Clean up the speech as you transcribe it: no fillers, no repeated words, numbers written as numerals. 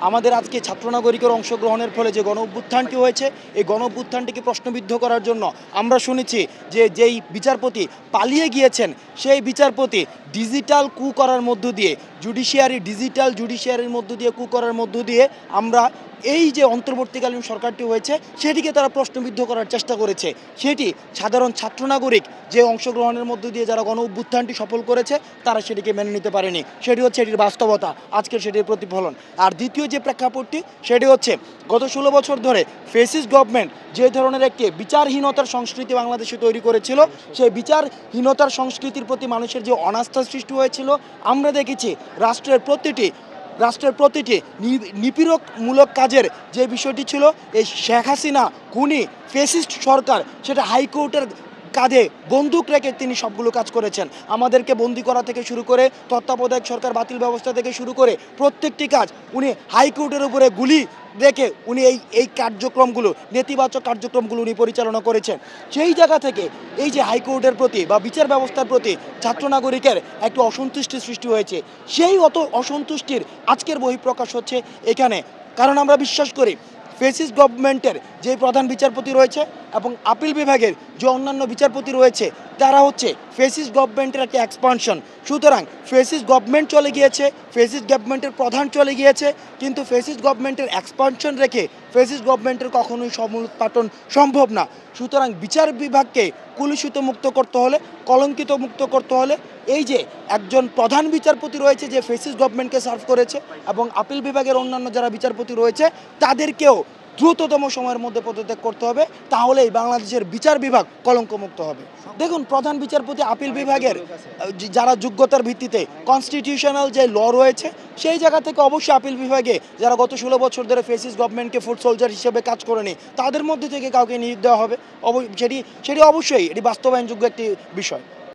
আমাদের আজকে ছাত্র নাগরিকের অংশগ্রহণের ফলে যে গণ অভ্যুত্থানটি হয়েছে, এই গণ অভ্যুত্থানটিকে প্রশ্নবিদ্ধ করার জন্য আমরা শুনেছি যে যেই বিচারপতি পালিয়ে গিয়েছেন সেই বিচারপতি ডিজিটাল কু করার মধ্য দিয়ে ডিজিটাল জুডিশিয়ারির মধ্য দিয়ে কু করার মধ্য দিয়ে আমরা এই যে অন্তর্বর্তীকালীন সরকারটি হয়েছে সেটিকে তারা প্রশ্নবিদ্ধ করার চেষ্টা করেছে। সেটি সাধারণ ছাত্র নাগরিক যে অংশগ্রহণের মধ্য দিয়ে যারা গণ অভ্যুত্থানটি সফল করেছে তারা সেটিকে মেনে নিতে পারেনি। সেটি হচ্ছে এটির বাস্তবতা, আজকের সেটির প্রতিফলন। আর দ্বিতীয় যে প্রেক্ষাপটটি সেটি হচ্ছে গত 16 বছর ধরে ফেসিস্ট গভর্নমেন্ট যে ধরনের একটি বিচারহীনতার সংস্কৃতি বাংলাদেশে তৈরি করেছিল, সেই বিচারহীনতার সংস্কৃতির প্রতি মানুষের যে অনাস্থা সৃষ্টি হয়েছিল, আমরা দেখেছি রাষ্ট্রের প্রতিটি নিপীড়কমূলক কাজের যে বিষয়টি ছিল, এই শেখ হাসিনা খুনি ফেসিস্ট সরকার সেটা হাইকোর্টের কাঁধে বন্দুক রেখে তিনি সবগুলো কাজ করেছেন। আমাদেরকে বন্দি করা থেকে শুরু করে তত্ত্বাবধায়ক সরকার বাতিল ব্যবস্থা থেকে শুরু করে প্রত্যেকটি কাজ উনি হাইকোর্টের উপরে গুলি রেখে উনি এই কার্যক্রমগুলো, নেতিবাচক কার্যক্রমগুলো উনি পরিচালনা করেছেন। সেই জায়গা থেকে এই যে হাইকোর্টের প্রতি বা বিচার ব্যবস্থার প্রতি ছাত্র নাগরিকের একটু অসন্তুষ্টি সৃষ্টি হয়েছে, সেই অসন্তুষ্টির আজকের বহিঃপ্রকাশ হচ্ছে এখানে। কারণ আমরা বিশ্বাস করি ফেসিস্ট গভর্নমেন্টের যে প্রধান বিচারপতি রয়েছে এবং আপিল বিভাগের যে অন্যান্য বিচারপতি রয়েছে তারা হচ্ছে ফেসিস্ট গভর্নমেন্টের একটা এক্সপানশন। সুতরাং ফেসিস্ট গভর্নমেন্ট চলে গিয়েছে, ফেসিস্ট গভর্নমেন্টের প্রধান চলে গিয়েছে, কিন্তু ফেসিস্ট গভর্নমেন্টের এক্সপানশন রেখে ফেসিস্ট গভর্নমেন্টের কখনোই সমুৎপাটন সম্ভব না। সুতরাং বিচার বিভাগকে কুলুষিত মুক্ত করতে হলে, কলঙ্কিত মুক্ত করতে হলে এই যে একজন প্রধান বিচারপতি রয়েছে যে ফেসিস্ট গভর্নমেন্টকে সার্ভ করেছে এবং আপিল বিভাগের অন্যান্য যারা বিচারপতি রয়েছে তাদেরকেও দ্রুততম সময়ের মধ্যে পদত্যাগ করতে হবে, তাহলেই বাংলাদেশের বিচার বিভাগ কলঙ্কমুক্ত হবে। দেখুন, প্রধান বিচারপতি আপিল বিভাগের যারা যোগ্যতার ভিত্তিতে কনস্টিটিউশনাল যে ল রয়েছে সেই জায়গা থেকে অবশ্যই আপিল বিভাগে যারা গত 16 বছর ধরে ফেসিস্ট গভর্নমেন্টকে ফুড সোলজার হিসেবে কাজ করেনি তাদের মধ্যে থেকে কাউকে নিয়োগ দেওয়া হবে। সেটি অবশ্যই এটি বাস্তবায়নযোগ্য একটি বিষয়।